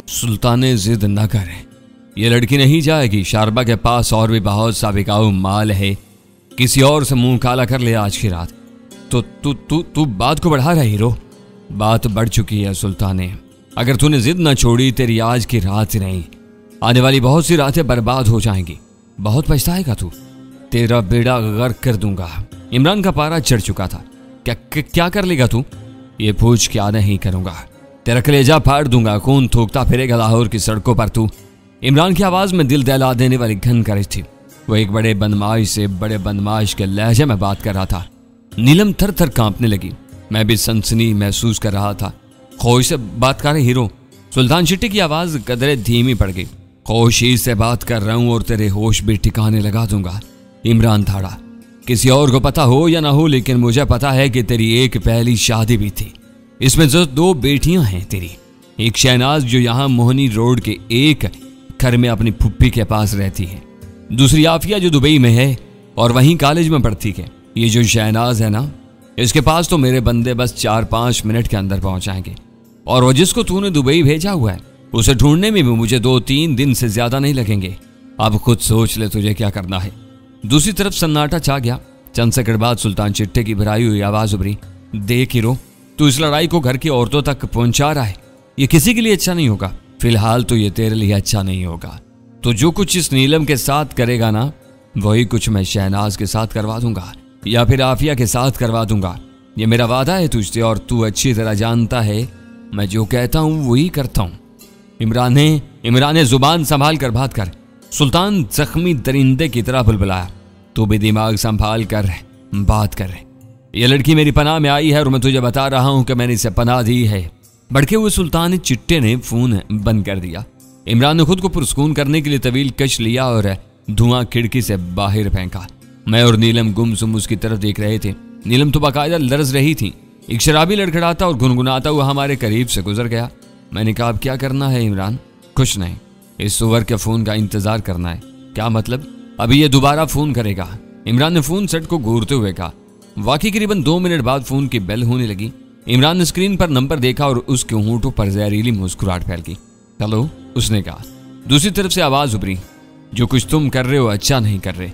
सुल्तान ने जिद न करे, ये लड़की नहीं जाएगी। शारबा के पास और भी बहुत सा बिकाऊ माल है, किसी और से मुंह काला कर ले आज की रात। तो तू बात को बढ़ा रहा हीरो। बात बढ़ चुकी है सुल्तान ने। अगर तूने जिद न छोड़ी, तेरी आज की रात नहीं, आने वाली बहुत सी रातें बर्बाद हो जाएंगी। बहुत पछताएगा तू, तेरा बेड़ा गर्क कर दूंगा। इमरान का पारा चढ़ चुका था। क्या कर लेगा तू? ये पूछ क्या नहीं करूंगा, तेरा कलेजा फाड़ दूंगा। खून थूकता फिरेगा लाहौर की सड़कों पर तू। इमरान की आवाज में दिल दहला देने वाली घन गरज थी। वो एक बड़े बदमाश से बड़े बदमाश के लहजे में बात कर रहा था। नीलम थर थर कांपने लगी। मैं भी सनसनी महसूस कर रहा था। खोश से बात कर रहे हीरो। सुल्तान चिट्टी की आवाज कदरे धीमी पड़ गई। खोशी से बात कर रहा हूं और तेरे होश भी ठिकाने लगा दूंगा। इमरान थाड़ा। किसी और को पता हो या ना हो, लेकिन मुझे पता है कि तेरी एक पहली शादी भी थी। इसमें जो 2 बेटियां हैं तेरी। एक शहनाज जो यहाँ मोहनी रोड के एक घर में अपनी फुप्पी के पास रहती है। दूसरी आफिया जो दुबई में है और वहीं कॉलेज में पढ़ती है। ये जो शहनाज है ना, इसके पास तो मेरे बंदे बस 4-5 मिनट के अंदर पहुंच जाएंगे। और वो जिसको तूने दुबई भेजा हुआ है, उसे ढूंढने में भी मुझे 2-3 दिन से ज्यादा नहीं लगेंगे। अब खुद सोच ले तुझे क्या करना है। दूसरी तरफ सन्नाटा छा गया। चंद सेकंड बाद सुल्तान चिट्टे की भराई हुई आवाज उभरी। देख हीरो, तू इस लड़ाई को घर की औरतों तक पहुंचा रहा है। ये किसी के लिए अच्छा नहीं होगा। फिलहाल तो ये तेरे लिए अच्छा नहीं होगा। तो जो कुछ इस नीलम के साथ करेगा ना, वही कुछ मैं शहनाज के साथ करवा दूंगा या फिर आफिया के साथ करवा दूंगा। ये मेरा वादा है तुझसे और तू अच्छी तरह जानता है मैं जो कहता हूं वही करता हूं। इमरान ने जुबान संभाल कर बात कर। सुल्तान जख्मी दरिंदे की तरह बुलबुलाया। तू भी दिमाग संभाल कर बात कर। ये लड़की मेरी पनाह में आई है और मैं तुझे बता रहा हूं कि मैंने इसे पनाह दी है। भड़के हुए सुल्तान चिट्टे ने फोन बंद कर दिया। इमरान ने खुद को पुरस्कून करने के लिए तवील कश लिया और धुआं खिड़की से बाहर फेंका। मैं और नीलम गुमसुम उसकी तरफ देख रहे थे। नीलम तो बाकायदा लरज रही थी। एक शराबी लड़खड़ाता और गुनगुनाता हुआ हमारे करीब से गुजर गया। मैंने कहा, अब क्या करना है इमरान? कुछ नहीं, इस सुवर के फोन का इंतजार करना है। क्या मतलब? अभी ये दोबारा फोन करेगा। इमरान ने फोन सेट को घूरते हुए कहा। वाकई करीबन 2 मिनट बाद फोन की बेल होने लगी। इमरान ने स्क्रीन पर नंबर देखा और उसके होंठों पर जहरीली मुस्कुराहट फैल गई। हेलो, उसने कहा। दूसरी तरफ से आवाज उभरी। जो कुछ तुम कर रहे हो अच्छा नहीं कर रहे।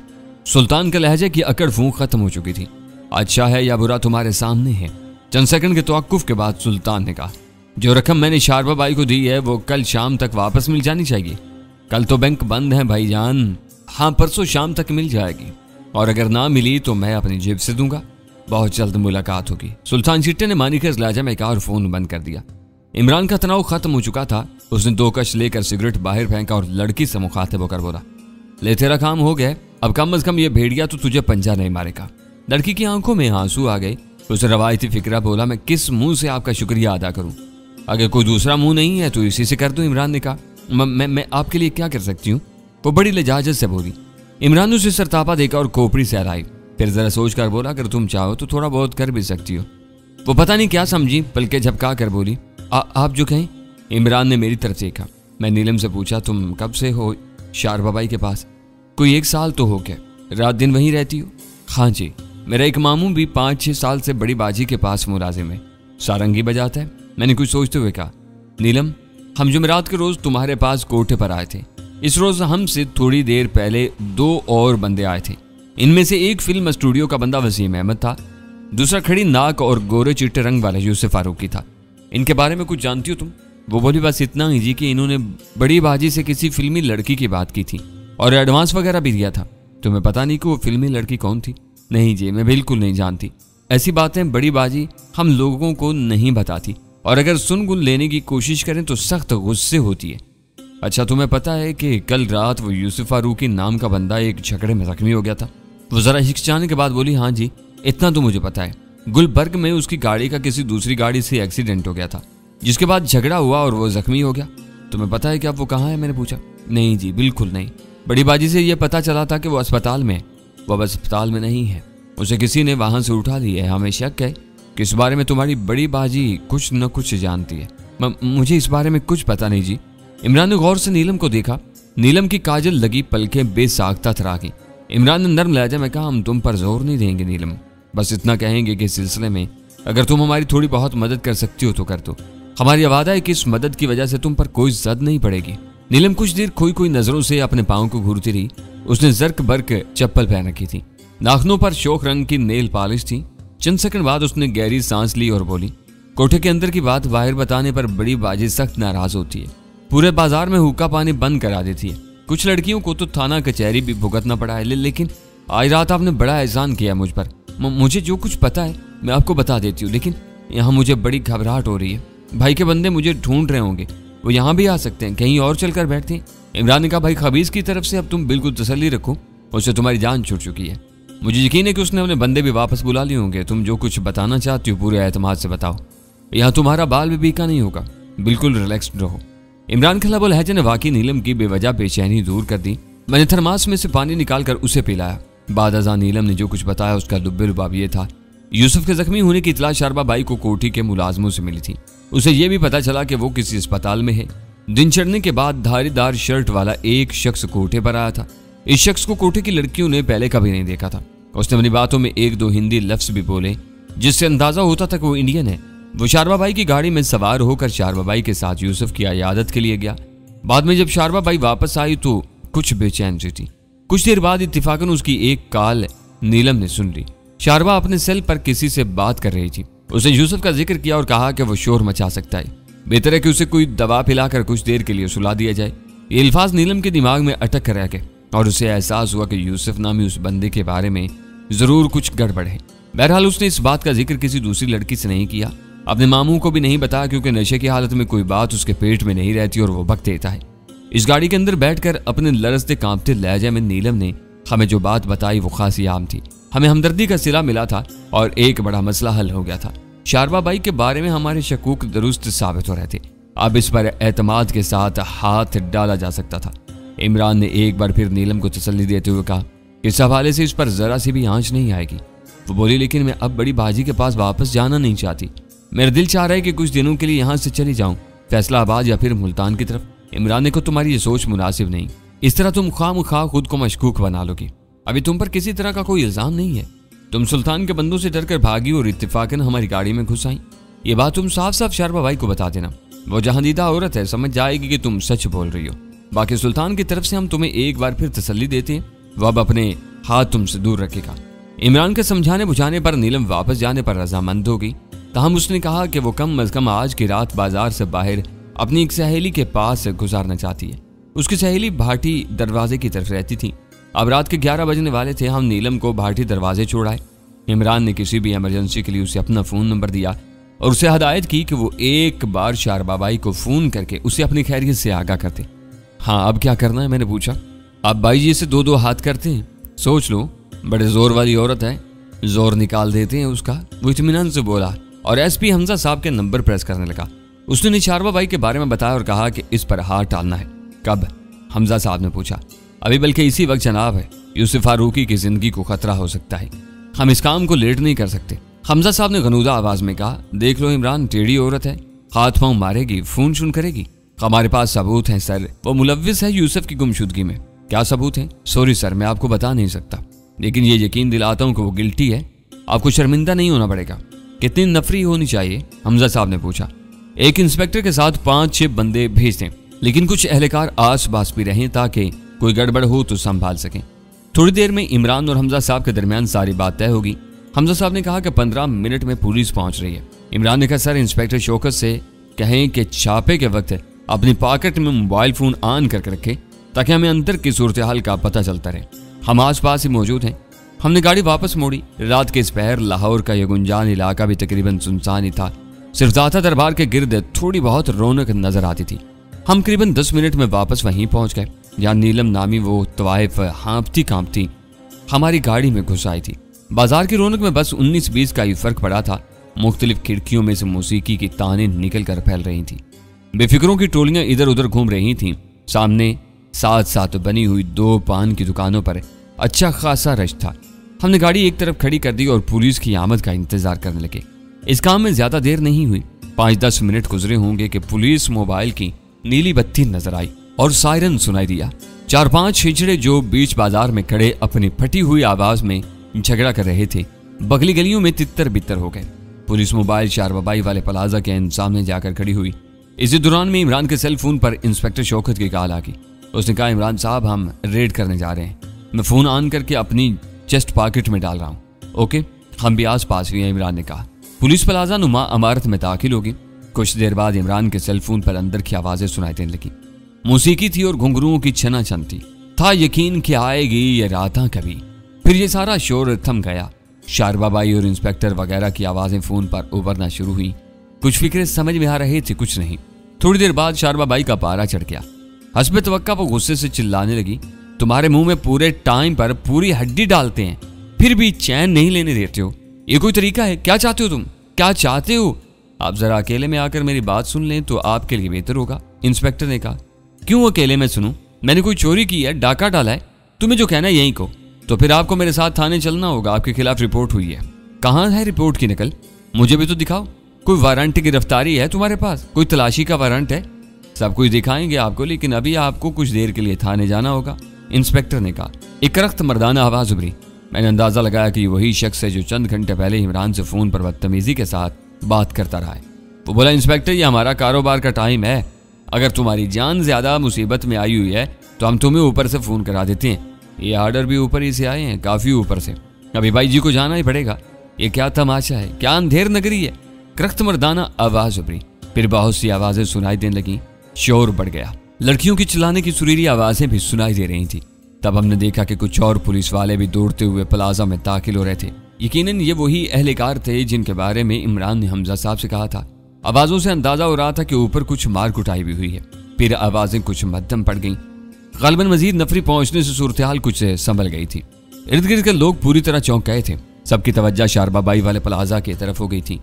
सुल्तान के लहजे की अकड़ फूंक खत्म हो चुकी थी। अच्छा है या बुरा तुम्हारे सामने है। चंद सेकंड के तवक्कुफ के बाद सुल्तान ने कहा, जो रकम मैंने शारबा बाई को दी है वो कल शाम तक वापस मिल जानी चाहिए। कल तो बैंक बंद है भाईजान। हाँ, परसों शाम तक मिल जाएगी और अगर ना मिली तो मैं अपनी जेब से दूंगा। बहुत जल्द मुलाकात होगी। सुल्तान चिट्टे ने मानी कर लाजा में कहा और फोन बंद कर दिया। इमरान का तनाव खत्म हो चुका था। उसने 2 कश लेकर सिगरेट बाहर फेंका और लड़की से मुखातिब होकर बोला, ले तेरा काम हो गया। अब कम अज कम ये भेड़िया तो तुझे पंजा नहीं मारेगा। लड़की की आंखों में आंसू आ गए। उसे रवायती फिक्रा बोला, मैं किस मुंह से आपका शुक्रिया अदा करूं? अगर कोई दूसरा मुंह नहीं है तो इसी से कर दूं। इमरान ने कहा, मैं आपके लिए क्या कर सकती हूँ? वो बड़ी लजाजत से बोली। इमरान ने उसे सरतापा देखा और खोपड़ी से हराई। फिर जरा सोच कर बोला, अगर तुम चाहो तो थोड़ा बहुत कर भी सकती हो। वो पता नहीं क्या समझी, पलके झपका कर बोली, आप जो कहें। इमरान ने मेरी तरफ देखा। मैं नीलम से पूछा, तुम कब से हो शारबा बाई के पास? कोई 1 साल तो हो गया। रात दिन वहीं रहती हो? हाँ जी, मेरा एक मामू भी 5-6 साल से बड़ी बाजी के पास मुलाजिम है, सारंगी बजाता है। मैंने कुछ सोचते हुए कहा, नीलम, हम जुमेरात के रोज तुम्हारे पास कोठे पर आए थे। इस रोज हमसे थोड़ी देर पहले 2 और बंदे आए थे। इनमें से एक फिल्म स्टूडियो का बंदा वसीम अहमद था, दूसरा खड़ी नाक और गोरे चिट्टे रंग वाला यूसुफ फारूकी था। इनके बारे में कुछ जानती हो तुम? वो बोली, बस इतना ही जी कि इन्होंने बड़ी बाजी से किसी फिल्मी लड़की की बात की थी और एडवांस वगैरह भी दिया था। तुम्हें पता नहीं कि वो फिल्मी लड़की कौन थी? नहीं जी, मैं बिल्कुल नहीं जानती। ऐसी बातें बड़ी बाजी हम लोगों को नहीं बताती और अगर सुन-गुन लेने की कोशिश करें तो सख्त गुस्से होती है। अच्छा, तुम्हें पता है कि कल रात वो यूसुफ फारूकी नाम का बंदा एक झगड़े में जख्मी हो गया था? वो जरा हिचकिचाने के बाद बोली, हाँ जी, इतना तो मुझे पता है। गुलबर्ग में उसकी गाड़ी का किसी दूसरी गाड़ी से एक्सीडेंट हो गया था, जिसके बाद झगड़ा हुआ और वो जख्मी हो गया। तुम्हें पता है कि अब वो कहाँ है? मैंने पूछा। नहीं जी, बिल्कुल नहीं। बड़ी बाजी से यह पता चला था कि वो अस्पताल में है। वो अब अस्पताल में नहीं है, उसे किसी ने वहां से उठा लिया है। हमें शक है कि इस बारे में तुम्हारी बड़ी बाजी कुछ न कुछ जानती है। मुझे इस बारे में कुछ पता नहीं जी। इमरान ने गौर से नीलम को देखा। नीलम की काजल लगी पलकें बेसाख्ता थराकी। इमरान ने नर्म लहजे में कहा, हम तुम पर जोर नहीं देंगे नीलम, बस इतना कहेंगे कि इस सिलसिले में अगर तुम हमारी थोड़ी बहुत मदद कर सकती हो तो कर दो। हमारी वादा है कि इस मदद की वजह से तुम पर कोई जद नहीं पड़ेगी। नीलम कुछ देर खोई नजरों से अपने पाँव को घूरती रही। उसने जर्क बर्क चप्पल पहन रखी थी, नाखूनों पर शोक रंग की नेल पॉलिश थी। चंद सेकंड बाद उसने गहरी सांस ली और बोली, कोठे के अंदर की बात बाहर बताने पर बड़ी बाजी सख्त नाराज होती है, पूरे बाजार में हुक्का पानी बंद करा देती है। कुछ लड़कियों को तो थाना कचहरी भी भुगतना पड़ा है, लेकिन आज रात आपने बड़ा एहसान किया मुझ पर। मुझे जो कुछ पता है मैं आपको बता देती हूँ, लेकिन यहाँ मुझे बड़ी घबराहट हो रही है। भाई के बंदे मुझे ढूंढ रहे होंगे, वो यहाँ भी आ सकते हैं, कहीं और चलकर बैठते हैं। इमरान ने कहा, भाई खबीज की तरफ से अब तुम बिल्कुल तसल्ली रखो, उससे तुम्हारी जान छूट चुकी है। मुझे यकीन है कि उसने अपने बंदे भी वापस बुला लिए होंगे। तुम जो कुछ बताना चाहती हो पूरे एतमाद से बताओ, यहाँ तुम्हारा बाल भी बीका नहीं होगा, बिल्कुल रिलैक्स्ड रहो। इमरान के लबो लहजे ने वाकई नीलम की बेवजह बेचैनी दूर कर दी। मैंने थर्मास में से पानी निकालकर उसे पिलाया। बाद अज़ां नीलम ने जो कुछ बताया उसका लुब्बे लुबाब ये था, यूसुफ के जख्मी होने की इतला शारबा बाई को कोठी के मुलाजमों से मिली थी। उसे यह भी पता चला कि वो किसी अस्पताल में है। दिन चढ़ने के बाद धारीदार शर्ट वाला एक शख्स कोठे पर आया था। इस शख्स को कोठे की लड़कियों ने पहले कभी नहीं देखा था। उसने अपनी बातों में एक दो हिंदी लफ्ज भी बोले, जिससे अंदाजा होता था कि वो इंडियन है। वो शारबा बाई की गाड़ी में सवार होकर शारबा बाई के साथ यूसुफ की इयादत के लिए गया। बाद में जब शारबा बाई वापस आई तो कुछ बेचैन सी थी। कुछ देर बाद इत्तिफाकन उसकी एक कॉल नीलम ने सुन ली। शारबा अपने सेल पर किसी से बात कर रही थी। उसने यूसुफ का जिक्र किया और कहा कि वो शोर मचा सकता है, बेहतर है कि उसे कोई दवा पिलाकर कुछ देर के लिए सुला दिया जाए। ये अल्फाज नीलम के दिमाग में अटक कर रह गए और उसे एहसास हुआ कि यूसुफ नामी उस बंदे के बारे में जरूर कुछ गड़बड़ है। बहरहाल उसने इस बात का जिक्र किसी दूसरी लड़की से नहीं किया, अपने मामू को भी नहीं बताया, क्योंकि नशे की हालत में कोई बात उसके पेट में नहीं रहती और वो बक देता है। इस गाड़ी के अंदर बैठकर अपने लरजते कांपते लहजे में नीलम ने हमें जो बात बताई वो खासी आम थी। हमें हमदर्दी का सिला मिला था और एक बड़ा मसला हल हो गया था। शारबा बाई के बारे में हमारे शकूक दुरुस्त साबित हो रहे थे। अब इस पर एतमाद के साथ हाथ डाला जा सकता था। इमरान ने एक बार फिर नीलम को तसल्ली देते हुए कहा, इस हवाले से इस पर जरा सी भी आंच नहीं आएगी। वो बोली, लेकिन मैं अब बड़ी बाजी के पास वापस जाना नहीं चाहती। मेरा दिल चाह रहा है कि कुछ दिनों के लिए यहाँ से चली जाऊं, फैसलाबाद या फिर मुल्तान की तरफ। इमरान ने कहा, तुम्हारी ये सोच मुनासिब नहीं, इस तरह तुम खामखा खुद को मशकूक बना लोगी। अभी तुम पर किसी तरह का कोई इल्जाम नहीं है। तुम सुल्तान के बंदों से डरकर भागी और इत्तेफाकन हमारी गाड़ी में घुस आई। ये बात तुम साफ साफ शारबा बाई को बता देना। वो जहांदीदा औरत है, समझ जाएगी कि तुम सच बोल रही हो। बाकी सुल्तान की तरफ से हम तुम्हें एक बार फिर तसल्ली देते हैं, वो अब अपने हाथ तुमसे दूर रखेगा। इमरान के समझाने बुझाने पर नीलम वापस जाने पर रजामंद हो गई। तहम उसने कहा कि वो कम अज कम आज की रात बाजार से बाहर अपनी एक सहेली के पास गुजारना चाहती है। उसकी सहेली भाटी दरवाजे की तरफ रहती थी। अब रात के 11 बजने वाले थे। हम नीलम को भाटी दरवाजे छोड़ाए। इमरान ने किसी भी इमरजेंसी के लिए उसे अपना फ़ोन नंबर दिया और उसे हदायत की कि वो एक बार शारबा बाई को फ़ोन करके उसे अपनी खैरियत से आगाह करते। हाँ, अब क्या करना है, मैंने पूछा। अब बाई जी से दो दो हाथ करते हैं, सोच लो, बड़े जोर वाली औरत है, जोर निकाल देते हैं उसका। वो इत्मीनान से बोला और एसपी हमजा साहब के नंबर प्रेस करने लगा। उसने शारबा बाई के बारे में बताया और कहा कि इस पर हाथ डालना है। कब? हमजा साहब ने पूछा। अभी, बल्कि इसी वक्त जनाब है। यूसुफ फारूकी की जिंदगी को खतरा हो सकता है, हम इस काम को लेट नहीं कर सकते। हमजा साहब ने गनूदा आवाज में कहा, देख लो इमरान, टेढ़ी औरत है, हाथ पांव मारेगी, फोन शून करेगी। हमारे पास सबूत हैं सर, वो मुलव्विस है यूसुफ की गुमशुदगी में। क्या सबूत है? सॉरी सर, मैं आपको बता नहीं सकता, लेकिन ये यकीन दिलाता हूँ कि वो गिल्टी है। आपको शर्मिंदा नहीं होना पड़ेगा। कितनी नफरी होनी चाहिए? हमजा साहब ने पूछा। एक इंस्पेक्टर के साथ 5-6 बंदे भेज दें, लेकिन कुछ एहलकार आस पास भी रहें ताकि कोई गड़बड़ हो तो संभाल सकें। थोड़ी देर में इमरान और हमजा साहब के दरमियान सारी बात तय होगी। हमजा साहब ने कहा कि 15 मिनट में पुलिस पहुंच रही है। इमरान ने कहा, सर इंस्पेक्टर शौकत से कहें कि छापे के वक्त अपनी पॉकेट में मोबाइल फोन ऑन करके रखे ताकि हमें अंदर की सूरत हाल का पता चलता रहे। हम आस पास ही मौजूद हैं। हमने गाड़ी वापस मोड़ी। रात के इस पहर लाहौर का यह गुंजान इलाका भी तकरीबन सुनसान ही था। सिर्फ दाता दरबार के गिर्द थोड़ी बहुत रौनक नजर आती थी। हम करीबन 10 मिनट में वापस वहीं पहुंच गए जहाँ नीलम नामी वो तवाइफ हाँपती कांपती हमारी गाड़ी में घुस आई थी। बाजार की रौनक में बस 19-20 का ही फर्क पड़ा था। मुख्तलिफ खिड़कियों में से मौसीकी की तानें निकल कर फैल रही थी। बेफिक्रों की टोलियां इधर उधर घूम रही थीं। सामने साथ साथ बनी हुई 2 पान की दुकानों पर अच्छा खासा रश था। हमने गाड़ी एक तरफ खड़ी कर दी और पुलिस की आमद का इंतजार करने लगे। इस काम में ज्यादा देर नहीं हुई। 5-10 मिनट गुजरे होंगे कि पुलिस मोबाइल की नीली बत्ती नजर आई और सायरन सुनाई दिया। 4-5 हिजड़े जो बीच बाजार में खड़े अपनी फटी हुई आवाज में झगड़ा कर रहे थे, बगली गलियों में तितर बितर हो गए। पुलिस मोबाइल शारबाबाई वाले प्लाजा के सामने जाकर खड़ी हुई। इसी दौरान में इमरान के सेल फोन पर इंस्पेक्टर शौकत की कॉल आ गई। उसने कहा, इमरान साहब हम रेड करने जा रहे हैं। मैं फोन ऑन करके अपनी चेस्ट पॉकेट में डाल रहा हूँ। ओके, हम भी आस पास ही हैं, इमरान ने कहा। पुलिस प्लाजा नुमा इमारत में दाखिल होगी। कुछ देर बाद इमरान के सेल फोन पर अंदर की आवाजें सुनाई देने लगी। मौसीकी थी और घुंघरुओं की छनाछन थी। था यकीन कि आएगी ये रात कभी। फिर ये सारा शोर थम गया। शारबाबाई और इंस्पेक्टर वगैरह की आवाजें फोन पर उभरना शुरू हुई। कुछ फिक्रे समझ में आ रहे थे, कुछ नहीं। थोड़ी देर बाद शारबाबाई का पारा चढ़ गया। हस्बे तवक्का वो गुस्से से चिल्लाने लगी, तुम्हारे मुंह में पूरे टाइम पर पूरी हड्डी डालते हैं, फिर भी चैन नहीं लेने देते हो। ये कोई तरीका है? क्या चाहते हो तुम? क्या चाहते हो? आप जरा अकेले में आकर मेरी बात सुन लें तो आपके लिए बेहतर होगा, इंस्पेक्टर ने कहा। क्यों अकेले में सुनूं? मैंने कोई चोरी की है, डाका डाला है? तुम्हें जो कहना है यहीं को। तो फिर आपको मेरे साथ थाने चलना होगा। आपके खिलाफ रिपोर्ट हुई है। कहाँ है रिपोर्ट की नकल? मुझे भी तो दिखाओ। कोई वारंट की गिरफ्तारी है तुम्हारे पास? कोई तलाशी का वारंट है? सब कुछ दिखाएंगे आपको, लेकिन अभी आपको कुछ देर के लिए थाने जाना होगा, इंस्पेक्टर ने कहा। एक करख्त मर्दाना आवाज उभरी। मैंने अंदाजा लगाया कि वही शख्स है जो चंद घंटे पहले इमरान से फोन पर बदतमीजी के साथ बात करता रहा है। वो बोला, इंस्पेक्टर ये हमारा कारोबार का टाइम है। अगर तुम्हारी जान ज्यादा मुसीबत में आई हुई है तो हम तुम्हें ऊपर से फोन करा देते हैं। ये आर्डर भी ऊपर ही से आए हैं, काफी ऊपर से। अभी भाई जी को जाना ही पड़ेगा। ये क्या तमाशा है? क्या अंधेर नगरी है? करख्त मर्दाना आवाज उभरी। फिर बहुत सी आवाजें सुनाई देने लगी। शोर बढ़ गया। लड़कियों की चिल्लाने की सुरीली आवाजें भी सुनाई दे रही थी। तब हमने देखा कि कुछ और पुलिस वाले भी दौड़ते हुए प्लाजा में दाखिल हो रहे थे। यकीनन ये वही अहलकार थे जिनके बारे में इमरान ने हमजा साहब से कहा था। आवाजों से अंदाजा हो रहा था कि ऊपर कुछ मार कुटाई भी हुई है। फिर आवाजें कुछ मध्यम पड़ गईं। गालिबन मजीद नफरी पहुंचने से सूरत हाल कुछ संभल गई थी। इर्द गिर्द के लोग पूरी तरह चौंक गए थे। सबकी तवज्जो शारबाबाई वाले प्लाजा की तरफ हो गई थी।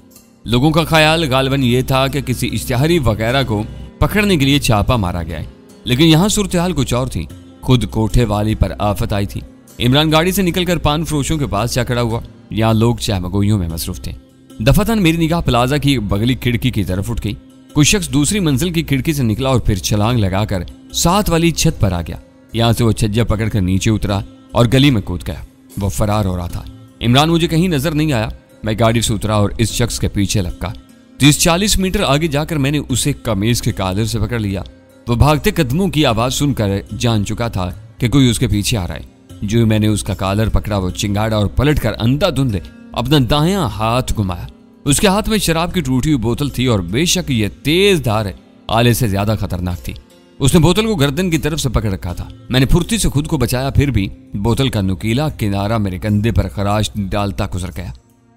लोगों का ख्याल गालिबन ये था कि किसी इश्तिहारी वगैरह को पकड़ने के लिए छापा मारा गया है, लेकिन यहाँ सूरत हाल कुछ और थी। खुद कोठे वाली पर आफत आई थी। इमरान गाड़ी से निकलकर पान फरोशों के पास जा खड़ा हुआ। यहाँ लोग चाहमगोइयों में मसरूफ थे। दफातन मेरी निगाह प्लाजा की बगली खिड़की की तरफ उठ गई। कोई शख्स दूसरी मंजिल की खिड़की से निकला और फिर छलांग लगाकर साथ वाली छत पर आ गया। यहाँ से वो छज्जा पकड़कर नीचे उतरा और गली में कूद गया। वो फरार हो रहा था। इमरान मुझे कहीं नजर नहीं आया। मैं गाड़ी से उतरा और इस शख्स के पीछे लपका। 30-40 मीटर आगे जाकर मैंने उसे कमीज के कादर से पकड़ लिया। वो भागते कदमों की आवाज सुनकर जान चुका था कि कोई उसके पीछे आ रहा है। जो मैंने उसका कालर पकड़ा वो चिंगाड़ा और पलटकर अंधाधुंध अपना दायां हाथ घुमाया। उसके हाथ में शराब की टूटी हुई बोतल थी और बेशक ये तेज धार आले से ज्यादा खतरनाक थी। उसने बोतल को गर्दन की तरफ से पकड़ रखा था। मैंने फुर्ती से खुद को बचाया, फिर भी बोतल का नुकीला किनारा मेरे कंधे पर खराश डालता गुजर गया।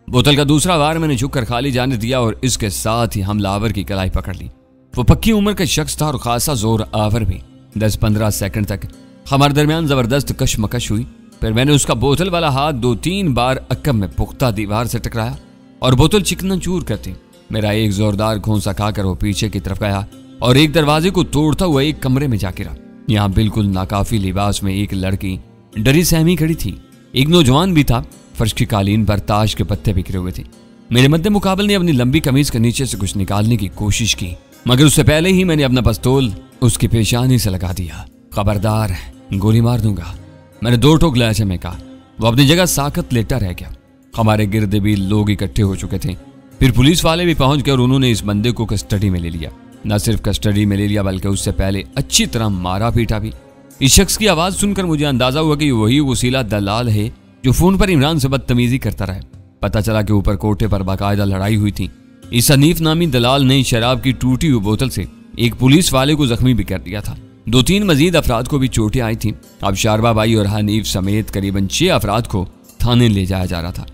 बोतल का दूसरा वार मैंने झुककर खाली जाने दिया और इसके साथ ही हमलावर की कलाई पकड़ ली। वो पक्की उम्र का शख्स था और खासा जोर आवर भी। 10-15 सेकंड तक हमारे दरमियान जबरदस्त कशमकश हुई। फिर मैंने उसका बोतल वाला हाथ 2-3 बार अक्कम में पुख्ता दीवार से टकराया और बोतल चिकना चूर करती। मेरा एक जोरदार घोंसा खाकर वो पीछे की तरफ गया और एक दरवाजे को तोड़ता हुआ एक कमरे में जा गिरा। यहाँ बिल्कुल नाकाफी लिबास में एक लड़की डरी सहमी खड़ी थी। एक नौजवान भी था। फर्श की कालीन पर ताश के पत्ते बिखरे हुए थे। मेरे मद्दे मुकाबल ने अपनी लंबी कमीज के नीचे से कुछ निकालने की कोशिश की, मगर उससे पहले ही मैंने अपना पिस्तौल उसकी पेशानी से लगा दिया। खबरदार, गोली मार दूंगा, मैंने 2 टोक लहजे में कहा। वो अपनी जगह साकत लेटा रह गया। हमारे गिर्द भी लोग इकट्ठे हो चुके थे। फिर पुलिस वाले भी पहुंच गए और उन्होंने इस बंदे को कस्टडी में ले लिया। न सिर्फ कस्टडी में ले लिया बल्कि उससे पहले अच्छी तरह मारा पीटा भी। इस शख्स की आवाज सुनकर मुझे अंदाजा हुआ कि वही वसीला दलाल है जो फोन पर इमरान से बदतमीजी करता रहा। पता चला कि ऊपर कोठे पर बाकायदा लड़ाई हुई थी। इस हनीफ नामी दलाल ने शराब की टूटी हुई बोतल से एक पुलिस वाले को जख्मी भी कर दिया था। 2-3 मजीद अफराद को भी चोटें आई थी। अब शारबाबाई और हनीफ समेत करीबन 6 अफराद को थाने ले जाया जा रहा था।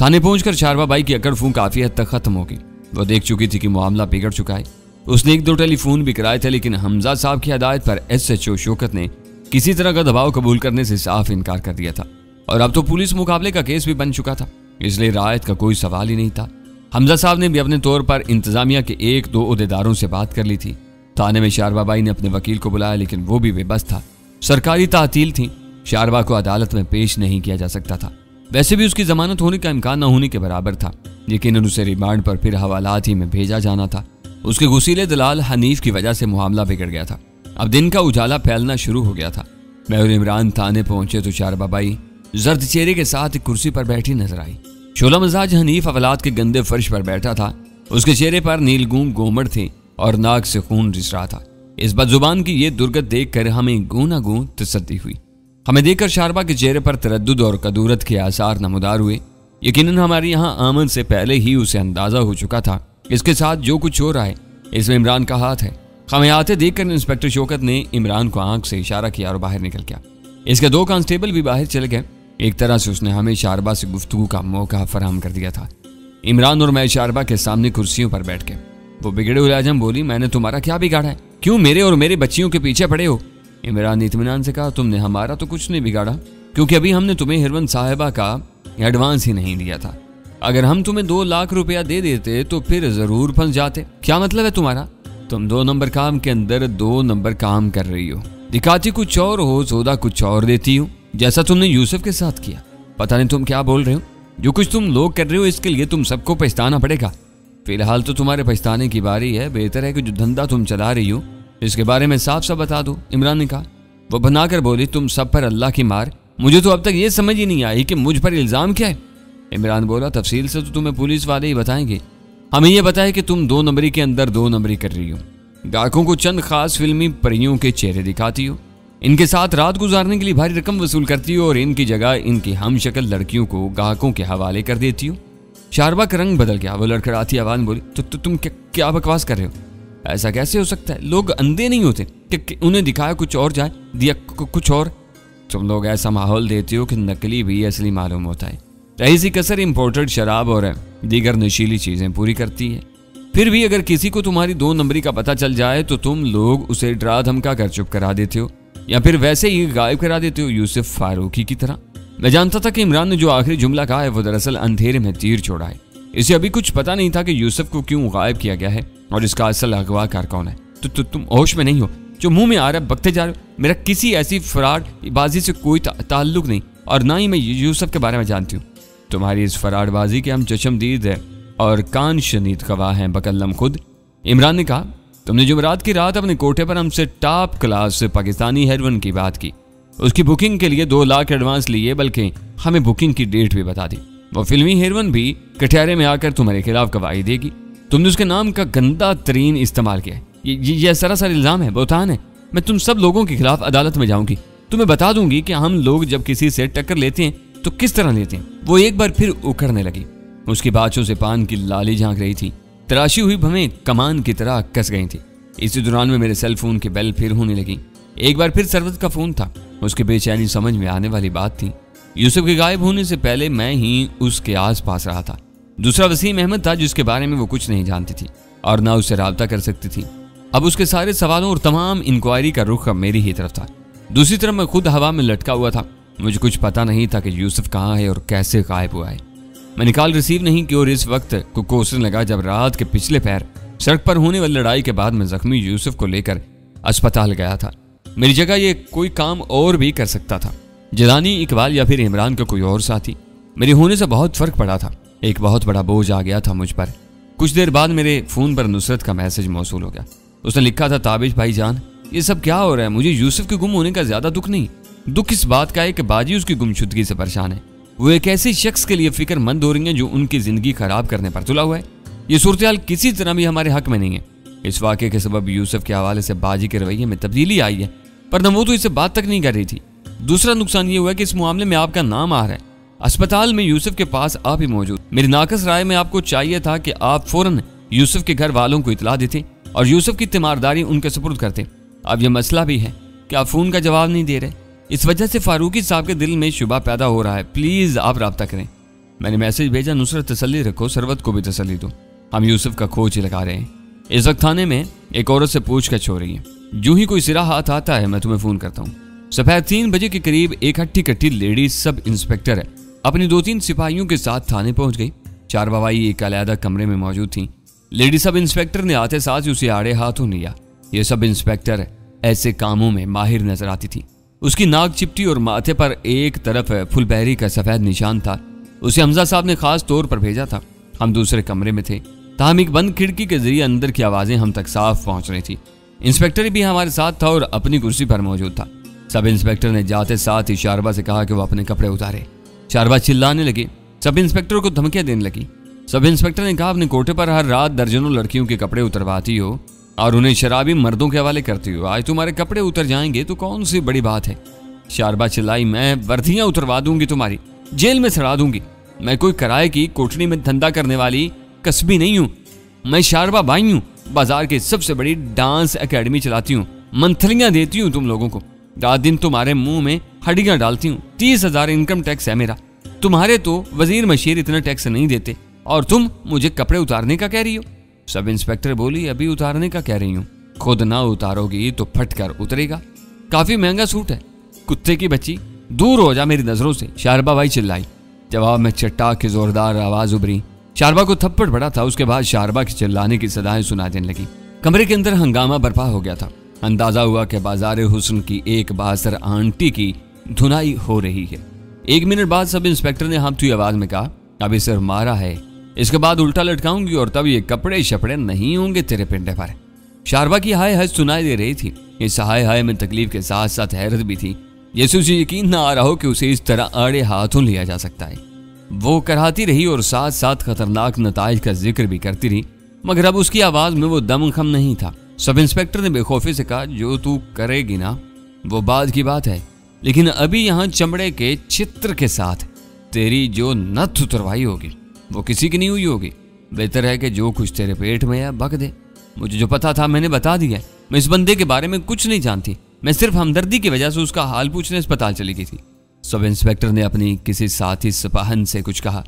थाने पहुंचकर शारबाबाई की अकड़ फूंक काफी हद तक खत्म हो गई। वो देख चुकी थी कि मामला बिगड़ चुका है। उसने 1-2 टेलीफोन भी कराए थे, लेकिन हमजा साहब की हदायत पर SHO शौकत ने किसी तरह का दबाव कबूल करने से साफ इनकार कर दिया था। और अब तो पुलिस मुकाबले का केस भी बन चुका था, इसलिए रायत का कोई सवाल ही नहीं था। हमजा साहब ने भी अपने तौर पर इंतजामिया के 1-2 ओहदेदारों से बात कर ली थी। थाने में शारबाबाई ने अपने वकील को बुलाया, लेकिन वो भी बेबस था। सरकारी तातील थी। शारबा को अदालत में पेश नहीं किया जा सकता था। वैसे भी उसकी जमानत होने का इम्कान न होने के बराबर था। यकीनन उसे रिमांड पर फिर हवालात ही में भेजा जाना था। उसके गुसीले दलाल हनीफ की वजह से मामला बिगड़ गया था। अब दिन का उजाला फैलना शुरू हो गया था। मैं और इमरान थाने पहुंचे तो शारबाबाई जर्द चेहरे के साथ एक कुर्सी पर बैठी नजर आई। शोला मजाज हनीफ अवलाद के गंदे फर्श पर बैठा था। उसके चेहरे पर नीलगूं गोमड़ थे और नाक से खून रिस रहा था। इस बदजुबान की ये दुर्गत देखकर हमें गूं न गूं तसल्ली हुई। हमें देखकर शारबा के चेहरे पर तरद्दुद और कदूरत के आसार नमूदार हुए। यकीनन हमारी यहाँ आमद से पहले ही उसे अंदाजा हो चुका था इसके साथ जो कुछ हो रहा है इसमें इमरान का हाथ है। हमें आते देखकर इंस्पेक्टर शौकत ने इमरान को आंख से इशारा किया और बाहर निकल गया। इसके 2 कांस्टेबल भी बाहर चले गए। एक तरह से उसने हमें शारबा से गुफ्तगू का मौका फराहम कर दिया था। इमरान और मैं शारबा के सामने कुर्सियों पर बैठ गए। वो बिगड़े हुए आजम बोली, मैंने तुम्हारा क्या बिगाड़ा है? क्यों मेरे और मेरे बच्चियों के पीछे पड़े हो? इमरान ने इत्मीनान से कहा, तुमने हमारा तो कुछ नहीं बिगाड़ा, क्योंकि अभी हमने तुम्हें हिरवन साहिबा का एडवांस ही नहीं दिया था। अगर हम तुम्हें 2 लाख रुपया दे देते तो फिर जरूर फंस जाते। क्या मतलब है तुम्हारा? तुम 2 नंबर काम के अंदर 2 नंबर काम कर रही हो। दिखाती कुछ और हो, सौदा कुछ और देती हो, जैसा तुमने यूसुफ के साथ किया। पता नहीं तुम क्या बोल रहे हो। जो कुछ तुम लोग कर रहे हो इसके लिए तुम सबको पछताना पड़ेगा। फिलहाल तो तुम्हारे पछताने की बारी है। बेहतर है कि जो धंधा तुम चला रही हो इसके बारे में साफ साफ बता दो। इमरान ने कहा। वो बनाकर बोली, तुम सब पर अल्लाह की मार। मुझे तो अब तक ये समझ ही नहीं आई कि मुझ पर इल्जाम क्या है। इमरान बोला, तफसील से तो तुम्हें पुलिस वाले ही बताएंगे। हमें यह बताया कि तुम 2 नंबरी के अंदर 2 नंबरी कर रही हो। गाहकों को चंद खास फिल्मी परियों के चेहरे दिखाती हो, इनके साथ रात गुजारने के लिए भारी रकम वसूल करती हो और इनकी जगह इनकी हम शक्ल लड़कियों को गाहकों के हवाले कर देती हो। शारबा का रंग बदल गया। वो लड़खड़ाती आवाज में बोली, तो तुम क्या बकवास कर रहे हो? ऐसा कैसे हो सकता है? लोग अंधे नहीं होते कि उन्हें दिखाया कुछ और जाए, दिया कुछ और। तुम लोग ऐसा माहौल देते हो कि नकली भी असली मालूम होता है। रही सी कसर इम्पोर्टेड शराब और दीगर नशीली चीजें पूरी करती है। फिर भी अगर किसी को तुम्हारी 2 नंबरी का पता चल जाए तो तुम लोग उसे डरा धमका कर चुप करा देते हो या फिर वैसे ही गायब करा देते हो, यूसुफ फारूकी की तरह। मैं जानता था कि इमरान ने जो आखिरी जुमला कहा है वो दरअसल अंधेरे में तीर छोड़ा है। इसे अभी कुछ पता नहीं था कि यूसुफ को क्यों गायब किया गया है और इसका असल अगवाकार कौन है। तो तुम होश में नहीं हो, जो मुंह में आ रहा है बकते जा रहे हो। मेरा किसी ऐसी फराड बाजी से कोई ताल्लुक नहीं और ना ही मैं यूसुफ के बारे में जानती हूँ। तुम्हारी इस फराडबाजी के हम चशमदीद है और कान शनीद गवाह हैं, बकल्लम खुद। इमरान ने कहा, तुमने जुमेरात की रात अपने कोठे पर हमसे टॉप क्लास से पाकिस्तानी हेरोइन की बात की। उसकी बुकिंग के लिए 2 लाख एडवांस लिए, बल्कि हमें बुकिंग की डेट भी बता दी। वो फिल्मी हेरोइन भी कठहरे में आकर तुम्हारे खिलाफ गवाही देगी। तुमने उसके नाम का गंदा तरीन इस्तेमाल किया है। ये सरासर इल्जाम है, बहतान है। मैं तुम सब लोगों के खिलाफ अदालत में जाऊंगी। तुम्हें बता दूंगी कि हम लोग जब किसी से टक्कर लेते हैं तो किस तरह लेते हैं। वो एक बार फिर उखड़ने लगी। उसकी बातों से पान की लाली झांक रही थी। तराशी हुई भवें कमान की तरह कस गई थी। इसी दौरान में मेरे सेल फोन की बेल फिर होने लगी। एक बार फिर सरवत का फोन था। उसकी बेचैनी समझ में आने वाली बात थी। यूसुफ के गायब होने से पहले मैं ही उसके आस पास रहा था। दूसरा वसीम अहमद था जिसके बारे में वो कुछ नहीं जानती थी और ना उससे राब्ता कर सकती थी। अब उसके सारे सवालों और तमाम इंक्वायरी का रुख अब मेरी ही तरफ था। दूसरी तरफ मैं खुद हवा में लटका हुआ था। मुझे कुछ पता नहीं था कि यूसुफ कहाँ है और कैसे गायब हुआ है। मैंने कॉल रिसीव नहीं की और इस वक्त को कोसने लगा जब रात के पिछले पैर सड़क पर होने वाली लड़ाई के बाद मैं जख्मी यूसुफ को लेकर अस्पताल गया था। मेरी जगह ये कोई काम और भी कर सकता था, जिलानी, इकबाल या फिर इमरान का कोई और साथी। मेरे होने से बहुत फर्क पड़ा था। एक बहुत बड़ा बोझ आ गया था मुझ पर। कुछ देर बाद मेरे फोन पर नुसरत का मैसेज मौसूल हो गया। उसने लिखा था, ताबिश भाईजान, ये सब क्या हो रहा है? मुझे यूसुफ के गुम होने का ज्यादा दुख नहीं, दुख इस बात का है कि बाजी उसकी गुमशुदगी से परेशान है। वो एक ऐसे शख्स के लिए फिक्रमंद हो रही है जो उनकी जिंदगी खराब करने पर तुला हुआ है। ये सूरत हाल किसी तरह भी हमारे हक में नहीं है। इस वाक़े के सबब यूसुफ के हवाले से बाजी के रवैये में तब्दीली आई है, पर न वो तो इससे बात तक नहीं कर रही थी। दूसरा नुकसान ये हुआ कि इस मामले में आपका नाम आ रहा है। अस्पताल में यूसुफ के पास आप ही मौजूद। मेरी नाकस राय में आपको चाहिए था कि आप फौरन यूसुफ के घर वालों को इतला देते और यूसुफ की तीमारदारी उनके सुपुर्द करते। अब यह मसला भी है कि आप फोन का जवाब नहीं दे रहे। इस वजह से फारूकी साहब के दिल में शुबा पैदा हो रहा है। प्लीज आप राब्ता करें। मैंने मैसेज भेजा, नुसरत तसल्ली रखो, सरवत को भी तसल्ली दो, हम यूसुफ का खोज लगा रहे हैं। इस वक्त थाने में एक औरत से पूछताछ हो रही है। जो ही कोई सिरा हाथ आता है मैं तुम्हें फोन करता हूँ। दोपहर 3 बजे के करीब एक हट्टी कट्टी लेडी सब इंस्पेक्टर है अपनी 2-3 सिपाहियों के साथ थाने पहुंच गई। 4 बवाई एक अलहदा कमरे में मौजूद थी। लेडी सब इंस्पेक्टर ने आते साथ ही उसे आड़े हाथों लिया। यह सब इंस्पेक्टर ऐसे कामों में माहिर नजर आती थी। उसकी नाक चिपटी और माथे पर एक तरफ फुलबहरी का सफेद निशान था। उसे हमजा साहब ने खास तौर पर भेजा था। हम दूसरे कमरे में थे, ताहम एक बंद खिड़की के जरिए अंदर की आवाजें हम तक साफ पहुंच रही थी। इंस्पेक्टर भी हमारे साथ था और अपनी कुर्सी पर मौजूद था। सब इंस्पेक्टर ने जाते साथ ही शारबा से कहा कि वो अपने कपड़े उतारे। शारबा चिल्लाने लगी, सब इंस्पेक्टर को धमकियां देने लगी। सब इंस्पेक्टर ने कहा, अपने कोठे पर हर रात दर्जनों लड़कियों के कपड़े उतरवाती हो और उन्हें शराबी मर्दों के हवाले करती हो। आज तुम्हारे कपड़े उतर जाएंगे तो कौन सी बड़ी बात है। शारबा चिल्लाई, मैं वर्दियां उतरवा दूंगी, तुम्हारी जेल में सड़ा दूंगी। मैं कोई किराए की कोठरी में धंधा करने वाली कस्बी नहीं हूं। मैं शारबा बाई हूं, बाजार की सबसे बड़ी डांस एकेडमी चलाती हूँ, मंथलियां देती हूँ तुम लोगों को, रात दिन तुम्हारे मुंह में हड्डियां डालती हूँ। 30,000 इनकम टैक्स है मेरा। तुम्हारे तो वजीर मशीर इतना टैक्स नहीं देते और तुम मुझे कपड़े उतारने का कह रही हो। सब इंस्पेक्टर बोली, अभी उतारने का कह रही हूँ, खुद ना उतारोगी तो फट कर उतरेगा। काफी महंगा सूट है, कुत्ते की बच्ची, दूर हो जा मेरी नजरों से, शारबा बाई चिल्लाई। जवाब में चट्टाक की जोरदार आवाज उभरी। शारबा को थप्पड़ पड़ा था। उसके बाद शारबा के चिल्लाने की सदाएं सुनाई देने लगी। कमरे के अंदर हंगामा बर्पा हो गया था। अंदाजा हुआ कि बाजार हुस्न की एक बासर आंटी की धुनाई हो रही है। 1 मिनट बाद सब इंस्पेक्टर ने हाँफती हुई आवाज में कहा, अभी सिर्फ मारा है, इसके बाद उल्टा लटकाऊंगी और तब ये कपड़े शपड़े नहीं होंगे तेरे पिंडे पर। शारबा की हाय हाय सुनाई दे रही थी। इस हाय हाय में तकलीफ के साथ साथ हैरत भी थी, जैसे उसे यकीन न आ रहा हो कि उसे इस तरह आड़े हाथों लिया जा सकता है। वो कराहती रही और साथ साथ खतरनाक नताइज का जिक्र भी करती रही, मगर अब उसकी आवाज में वो दमखम नहीं था। सब इंस्पेक्टर ने बेखौफी से कहा, जो तू करेगी ना वो बाद की बात है, लेकिन अभी यहाँ चमड़े के चित्र के साथ तेरी जो नथ उतरवाई होगी वो किसी की नहीं हुई होगी। बेहतर है कि जो कुछ तेरे पेट में है बक दे। मुझे जो पता था मैंने बता दिया। मैं इस बंदे के बारे में कुछ नहीं जानती। मैं सिर्फ हमदर्दी की वजह से उसका हाल पूछने अस्पताल चली गई थी। सब इंस्पेक्टर ने अपनी किसी साथी सिपाहन से कुछ कहा।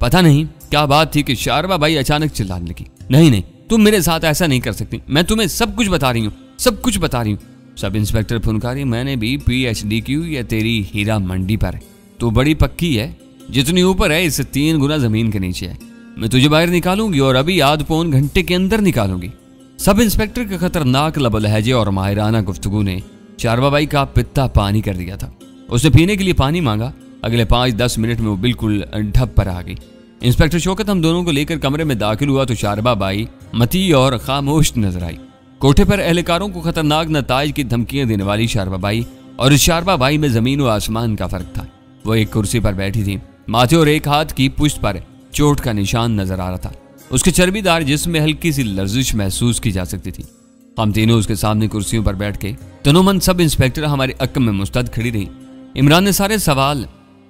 पता नहीं क्या बात थी कि शारबा बाई अचानक चिल्लाने लगी, नहीं नहीं, तुम मेरे साथ ऐसा नहीं कर सकती। मैं तुम्हें सब कुछ बता रही हूँ, सब कुछ बता रही हूँ। सब इंस्पेक्टर फुनकारी, मैंने भी PhD की हुई है तेरी हीरा मंडी पर। तू बड़ी पक्की है, जितनी ऊपर है इससे 3 गुना जमीन के नीचे है। मैं तुझे बाहर निकालूंगी और अभी आध पौन घंटे के अंदर निकालूंगी। सब इंस्पेक्टर के खतरनाक लब लहजे और माहिराना गुफ्तगू ने शारबा बाई का पित्ता पानी कर दिया था। उसने पीने के लिए पानी मांगा। अगले 5-10 मिनट में वो बिल्कुल ढप पर आ गई। इंस्पेक्टर शौकत हम दोनों को लेकर कमरे में दाखिल हुआ तो शारबा बाई मती और खामोश नजर आई। कोठे पर एहलकारों को खतरनाक नताइज की धमकियां देने वाली शारबा बाई और इस शारबा बाई में जमीन व आसमान का फर्क था। वो एक कुर्सी पर बैठी थी, माथे और एक हाथ की पुष्ट पर चोट का निशान नजर आ रहा था। उसके चर्बीदार जिस्म में हल्की सी लर्जिश महसूस की जा सकती थी। हम तीनों उसके सामने कुर्सियों पर बैठ के तनोमन सब इंस्पेक्टर हमारे अक्क में मुस्तैद खड़ी रही। इमरान ने सारे सवाल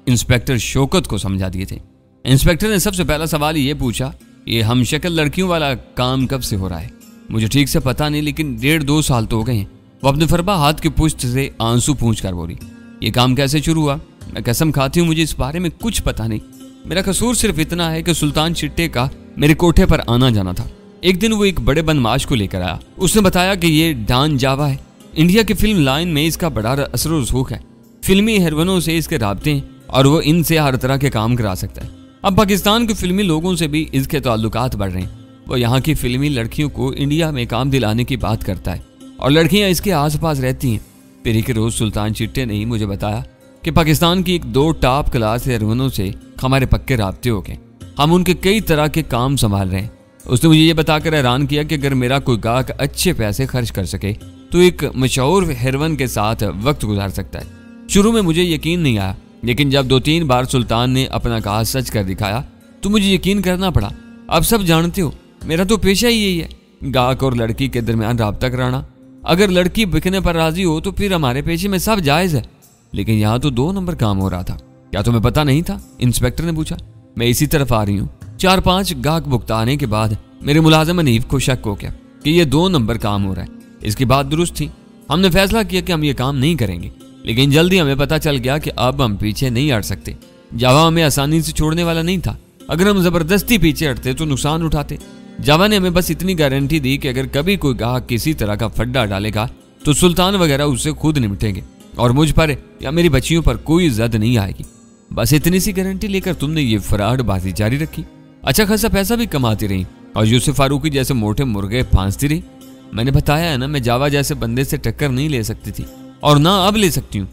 इंस्पेक्टर शौकत को समझा दिए थे। इंस्पेक्टर ने सबसे पहला सवाल ये पूछा, ये हमशक्ल लड़कियों वाला काम कब से हो रहा है? मुझे ठीक से पता नहीं, लेकिन 1.5-2 साल तो हो गए हैं। वो अपने फरबा हाथ की पुष्ट से आंसू पूंछ कर बोली, ये काम कैसे शुरू हुआ? मैं कसम खाती हूँ मुझे इस बारे में कुछ पता नहीं। मेरा कसूर सिर्फ इतना है कि सुल्तान चिट्टे का मेरे कोठे पर आना जाना था। एक दिन वो एक बड़े बदमाश को लेकर आया। उसने बताया कि ये डॉन जावा है, इंडिया की फिल्म लाइन में इसका बड़ा असर रसूख है, फिल्मी हेरोइनों से इसके राब्ते हैं और वो इनसे हर तरह के काम करा सकता है। अब पाकिस्तान के फिल्मी लोगों से भी इसके ताल्लुकात बढ़ रहे हैं। वो यहाँ की फिल्मी लड़कियों को इंडिया में काम दिलाने की बात करता है और लड़कियां इसके आसपास रहती हैं। फिर एक रोज सुल्तान चिट्टे ने ही मुझे बताया कि पाकिस्तान की 1-2 टॉप क्लास हेरोइनों से हमारे पक्के राब्ते हो गए। हम उनके कई तरह के काम संभाल रहे हैं। उसने मुझे ये बताकर हैरान किया कि अगर मेरा कोई गाहक अच्छे पैसे खर्च कर सके तो एक मशहूर हेरोइन के साथ वक्त गुजार सकता है। शुरू में मुझे यकीन नहीं आया, लेकिन जब 2-3 बार सुल्तान ने अपना कहा सच कर दिखाया तो मुझे यकीन करना पड़ा। अब सब जानते हो मेरा तो पेशा ही यही है, गाहक और लड़की के दरमियान राब्ता कराना। अगर लड़की बिकने पर राजी हो तो फिर हमारे पेशे में सब जायज है, लेकिन यहाँ तो 2 नंबर काम हो रहा था। क्या तुम्हें पता नहीं था? इंस्पेक्टर ने पूछा। मैं इसी तरफ आ रही हूँ। 4-5 गाहक भुगताने के बाद मेरे मुलाजिम हनीफ को शक हो गया कि ये 2 नंबर काम हो रहा है। इसकी बात दुरुस्त थी। हमने फैसला किया कि हम ये काम नहीं करेंगे, लेकिन जल्दी हमें पता चल गया कि अब हम पीछे नहीं हट सकते। जावा हमें आसानी से छोड़ने वाला नहीं था। अगर हम जबरदस्ती पीछे हटते तो नुकसान उठाते। जावा ने हमें बस इतनी गारंटी दी कि अगर कभी कोई गाहक किसी तरह का फड्डा डालेगा तो सुल्तान वगैरह उससे खुद निपटेंगे और मुझ पर या मेरी बच्चियों पर कोई जद नहीं आएगी। बस इतनी सी गारंटी लेकर तुमने ये फ्रॉडबाजी जारी रखी। अच्छा खासा पैसा भी कमाती रही और यूसुफ फारूकी जैसे मोटे मुर्गे फांसती रही। मैंने बताया है ना, मैं जावा जैसे बंदे से टक्कर नहीं ले सकती थी और ना अब ले सकती हूँ।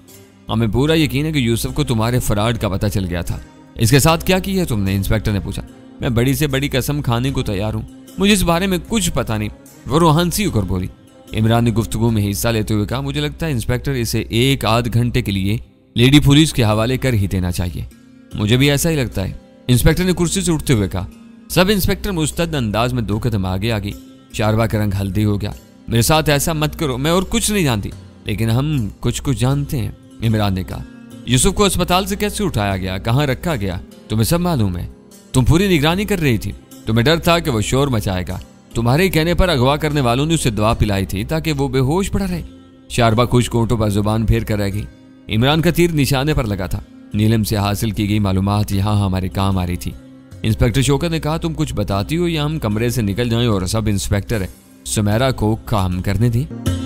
हमें पूरा यकीन है कि यूसुफ को तुम्हारे फ्रॉड का पता चल गया था। इसके साथ क्या किया तुमने? इंस्पेक्टर ने पूछा। मैं बड़ी से बड़ी कसम खाने को तैयार हूँ, मुझे इस बारे में कुछ पता नहीं, वो रोहानसी होकर बोली। इमरान ने गुफ्तगू में हिस्सा लेते हुए कहा, मुझे लगता है इंस्पेक्टर इसे 1-8 घंटे के लिए लेडी पुलिस के हवाले कर ही देना चाहिए। मुझे भी ऐसा ही लगता है। इंस्पेक्टर ने कुर्सी से उठते हुए कहा। सब इंस्पेक्टर मुस्तैद अंदाज में 2 कदम आगे आ गई। शारबा का रंग हल्दी हो गया। मेरे साथ ऐसा मत करो, मैं और कुछ नहीं जानती, लेकिन हम कुछ कुछ जानते हैं, इमरान ने कहा। यूसुफ को अस्पताल से कैसे उठाया गया, कहाँ रखा गया, तुम्हें सब मालूम है। तुम पूरी निगरानी कर रही थी, तुम्हें डर था कि वो शोर मचाएगा। तुम्हारे कहने पर अगवा करने वालों ने उसे दवा पिलाई थी ताकि वो बेहोश पड़ा रहे। शारबा कुछ कोटों पर जुबान फेर कर रह गई। इमरान का तीर निशाने पर लगा था। नीलम से हासिल की गई मालूमात यहाँ हमारे काम आ रही थी। इंस्पेक्टर शौकत ने कहा, तुम कुछ बताती हो या हम कमरे से निकल जाएं और सब इंस्पेक्टर सुमेरा को काम करने दें।